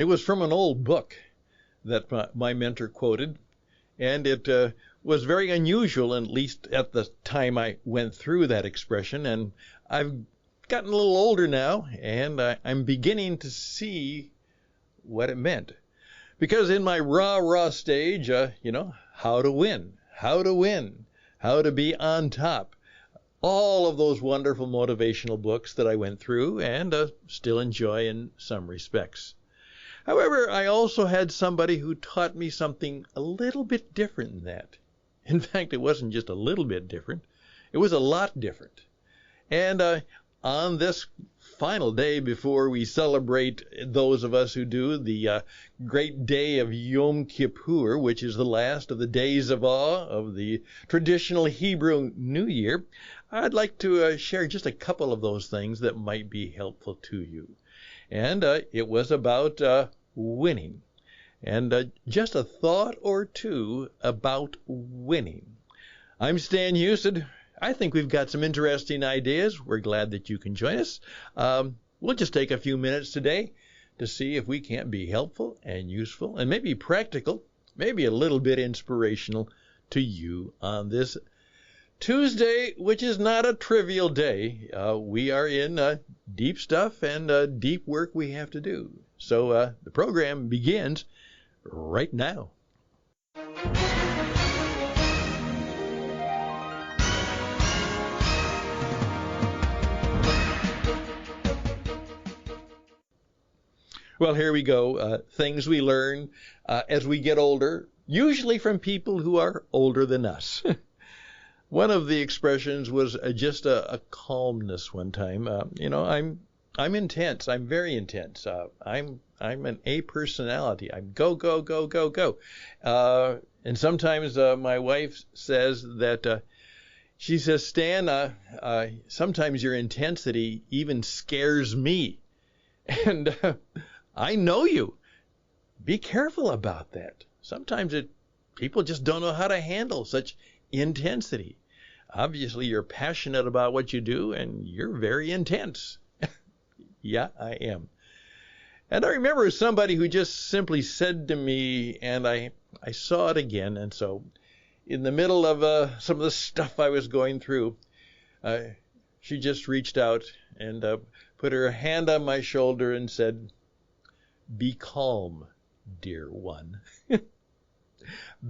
It was from an old book that my mentor quoted, and it was very unusual, at least at the time I went through that expression. And I've gotten a little older now, and I'm beginning to see what it meant. Because in my rah-rah stage, how to win, how to win, how to be on top, all of those wonderful motivational books that I went through and still enjoy in some respects. However, I also had somebody who taught me something a little bit different than that. In fact, it wasn't just a little bit different. It was a lot different. And on this final day before we celebrate, those of us who do, the great day of Yom Kippur, which is the last of the days of awe of the traditional Hebrew New Year, I'd like to share just a couple of those things that might be helpful to you. And it was about winning. And just a thought or two about winning. I'm Stan Houston. I think we've got some interesting ideas. We're glad that you can join us. We'll just take a few minutes today to see if we can't be helpful and useful and maybe practical, maybe a little bit inspirational to you on this Tuesday, which is not a trivial day. We are in deep stuff and deep work we have to do. So the program begins right now. Well, here we go. Things we learn as we get older, usually from people who are older than us. One of the expressions was just a calmness one time. I'm intense. I'm very intense. I'm an A personality. I'm go, go, go, go, go. And sometimes my wife says that, she says, Stan, sometimes your intensity even scares me. And I know you. Be careful about that. Sometimes people just don't know how to handle such intensity. Obviously, you're passionate about what you do, and you're very intense. Yeah, I am. And I remember somebody who just simply said to me, and I saw it again, and so in the middle of some of the stuff I was going through, she just reached out and put her hand on my shoulder and said, "Be calm, dear one."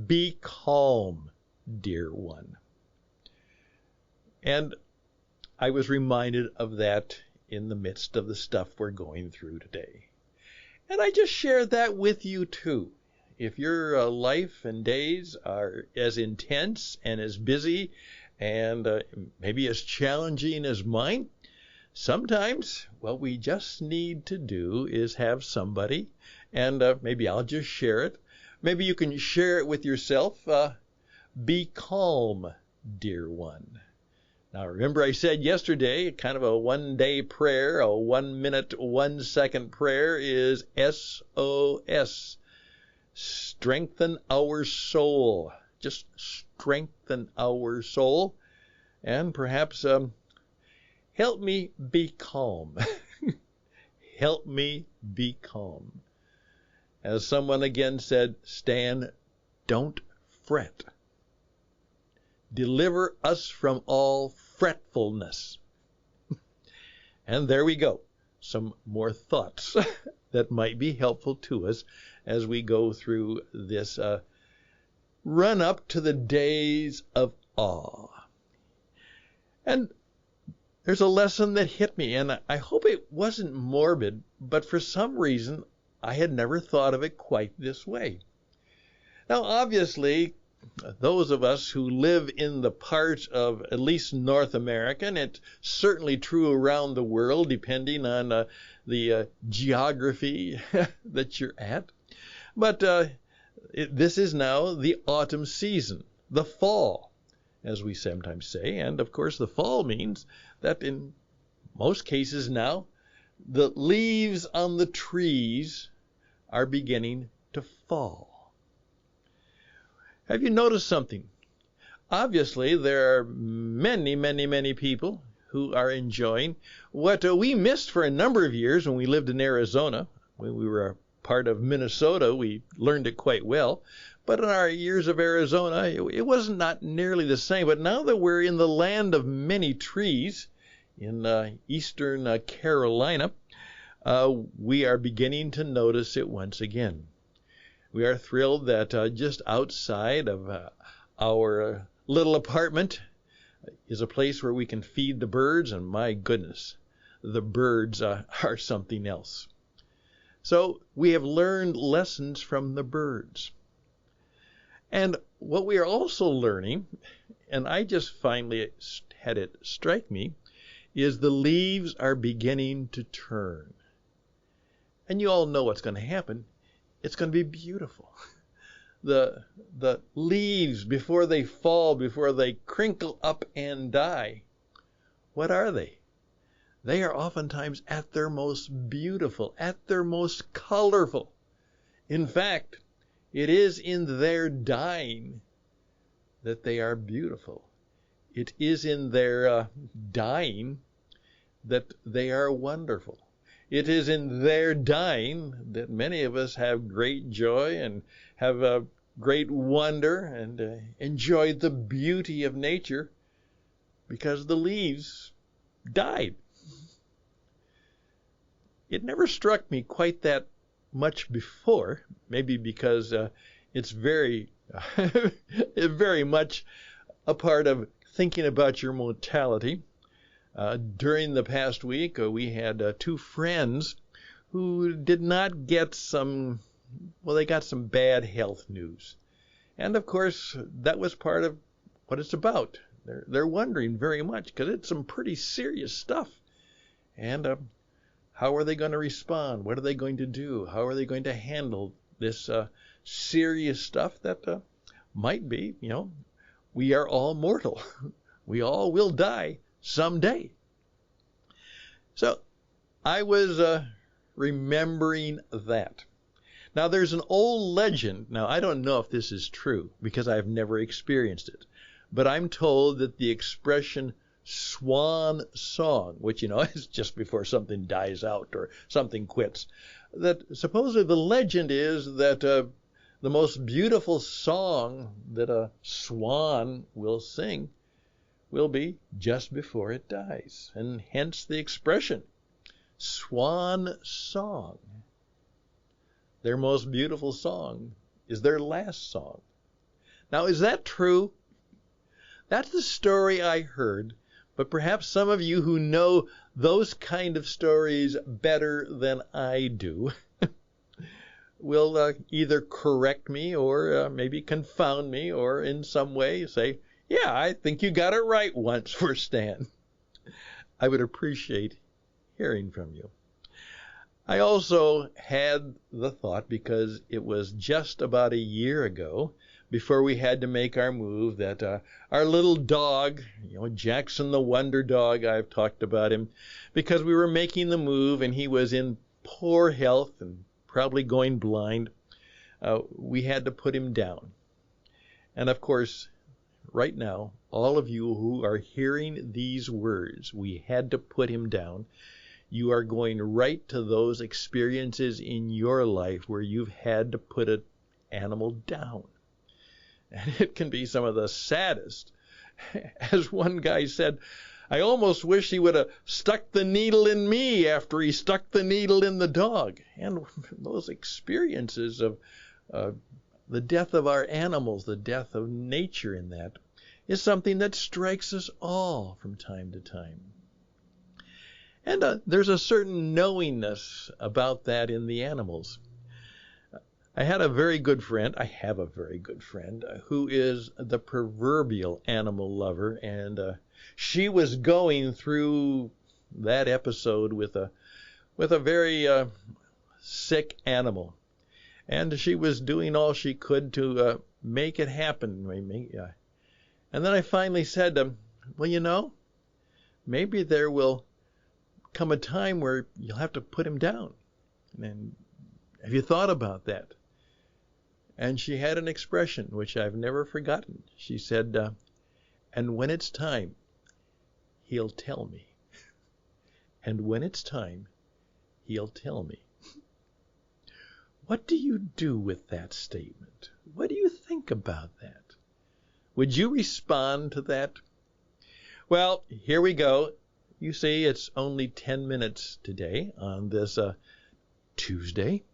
Be calm, dear one. And I was reminded of that in the midst of the stuff we're going through today. And I just share that with you too. If your life and days are as intense and as busy and maybe as challenging as mine, sometimes what we just need to do is have somebody, and maybe I'll just share it. Maybe you can share it with yourself. Be calm, dear one. Now, remember I said yesterday, kind of a one-day prayer, a 1 minute, 1 second prayer is SOS. Strengthen our soul. Just strengthen our soul. And perhaps help me be calm. Help me be calm. As someone again said, Stan, don't fret. Deliver us from all fretfulness. And there we go. Some more thoughts that might be helpful to us as we go through this run up to the days of awe. And there's a lesson that hit me, and I hope it wasn't morbid, but for some reason I had never thought of it quite this way. Now, obviously, those of us who live in the part of at least North America, and it's certainly true around the world depending on the geography that you're at, but this is now the autumn season, the fall, as we sometimes say, and of course the fall means that in most cases now the leaves on the trees are beginning to fall. Have you noticed something? Obviously, there are many, many, many people who are enjoying what we missed for a number of years when we lived in Arizona, when we were part of Minnesota, we learned it quite well. But in our years of Arizona, it was not nearly the same. But now that we're in the land of many trees in eastern Carolina, we are beginning to notice it once again. We are thrilled that just outside of our little apartment is a place where we can feed the birds, and my goodness, the birds are something else. So we have learned lessons from the birds. And what we are also learning, and I just finally had it strike me, is the leaves are beginning to turn. And you all know what's going to happen. It's going to be beautiful. The leaves, before they fall, before they crinkle up and die, what are they? They are oftentimes at their most beautiful, at their most colorful. In fact, it is in their dying that they are beautiful. It is in their dying that they are wonderful. It is in their dying that many of us have great joy and have a great wonder and enjoy the beauty of nature, because the leaves died. It never struck me quite that much before, maybe because it's very, very much a part of thinking about your mortality. During the past week, we had two friends who did not get they got some bad health news. And of course, that was part of what it's about. They're wondering very much, because it's some pretty serious stuff. And how are they going to respond? What are they going to do? How are they going to handle this serious stuff that might be, we are all mortal. We all will die someday. So I was remembering that. Now there's an old legend. Now I don't know if this is true because I've never experienced it, but I'm told that the expression swan song, which is just before something dies out or something quits, that supposedly the legend is that the most beautiful song that a swan will sing will be just before it dies, and hence the expression swan song. Their most beautiful song is their last song. Now, is that true? That's the story I heard, but perhaps some of you who know those kind of stories better than I do will either correct me or maybe confound me, or in some way say, yeah, I think you got it right once for Stan. I would appreciate hearing from you. I also had the thought, because it was just about a year ago, before we had to make our move, that our little dog, Jackson the Wonder Dog, I've talked about him, because we were making the move and he was in poor health and probably going blind, we had to put him down. And of course, right now, all of you who are hearing these words, we had to put him down, you are going right to those experiences in your life where you've had to put an animal down. And it can be some of the saddest. As one guy said, I almost wish he would have stuck the needle in me after he stuck the needle in the dog. And those experiences of the death of our animals, the death of nature in that, is something that strikes us all from time to time. And there's a certain knowingness about that in the animals. I have a very good friend who is the proverbial animal lover, and she was going through that episode with a very sick animal, and she was doing all she could to make it happen. And then I finally said, well, maybe there will come a time where you'll have to put him down. And have you thought about that? And she had an expression which I've never forgotten. She said, and when it's time, he'll tell me. And when it's time, he'll tell me. What do you do with that statement? What do you think about that? Would you respond to that? Well, here we go. You see, it's only 10 minutes today on this Tuesday.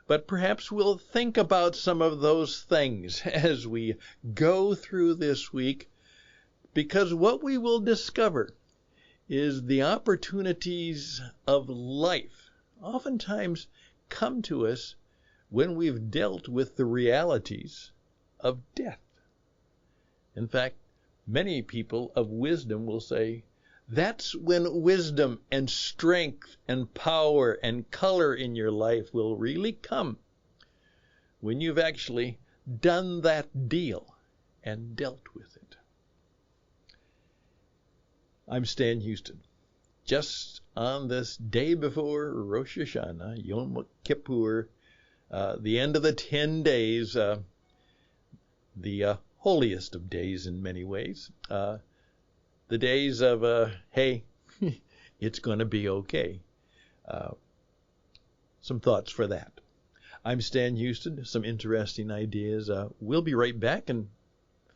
But perhaps we'll think about some of those things as we go through this week, because what we will discover is the opportunities of life oftentimes come to us when we've dealt with the realities of death. In fact, many people of wisdom will say, that's when wisdom and strength and power and color in your life will really come, when you've actually done that deal and dealt with it. I'm Stan Houston. Just on this day before Rosh Hashanah, Yom Kippur, the end of the 10 days, the holiest of days in many ways, the days of, hey, it's going to be okay. Some thoughts for that. I'm Stan Houston. Some interesting ideas. We'll be right back and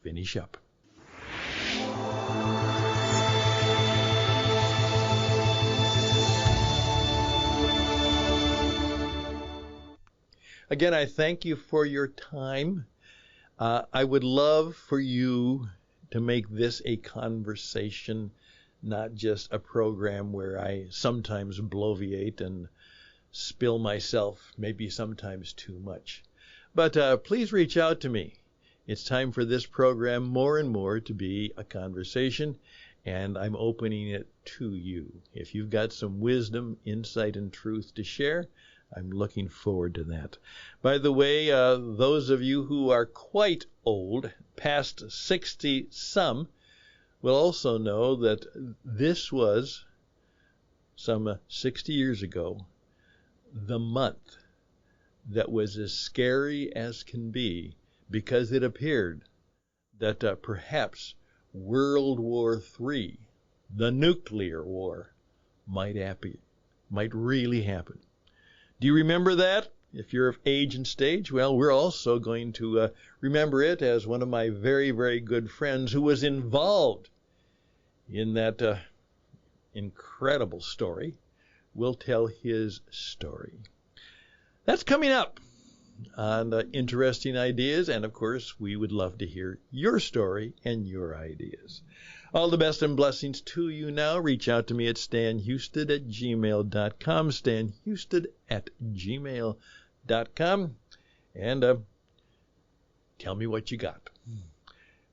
finish up. Again, I thank you for your time. I would love for you to make this a conversation, not just a program where I sometimes bloviate and spill myself, maybe sometimes too much. But please reach out to me. It's time for this program more and more to be a conversation, and I'm opening it to you. If you've got some wisdom, insight, and truth to share, I'm looking forward to that. By the way, those of you who are quite old, past 60 some, will also know that this was, some 60 years ago, the month that was as scary as can be, because it appeared that perhaps World War III, the nuclear war, might really happen. Do you remember that? If you're of age and stage, well, we're also going to remember it, as one of my very, very good friends who was involved in that incredible story will tell his story. That's coming up on Interesting Ideas, and of course, we would love to hear your story and your ideas. All the best and blessings to you now. Reach out to me at stanhouston@gmail.com, stanhouston@gmail.com, and tell me what you got.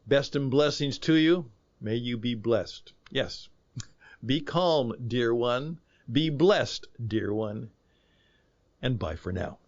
Best and blessings to you. May you be blessed. Yes. Be calm, dear one. Be blessed, dear one. And bye for now.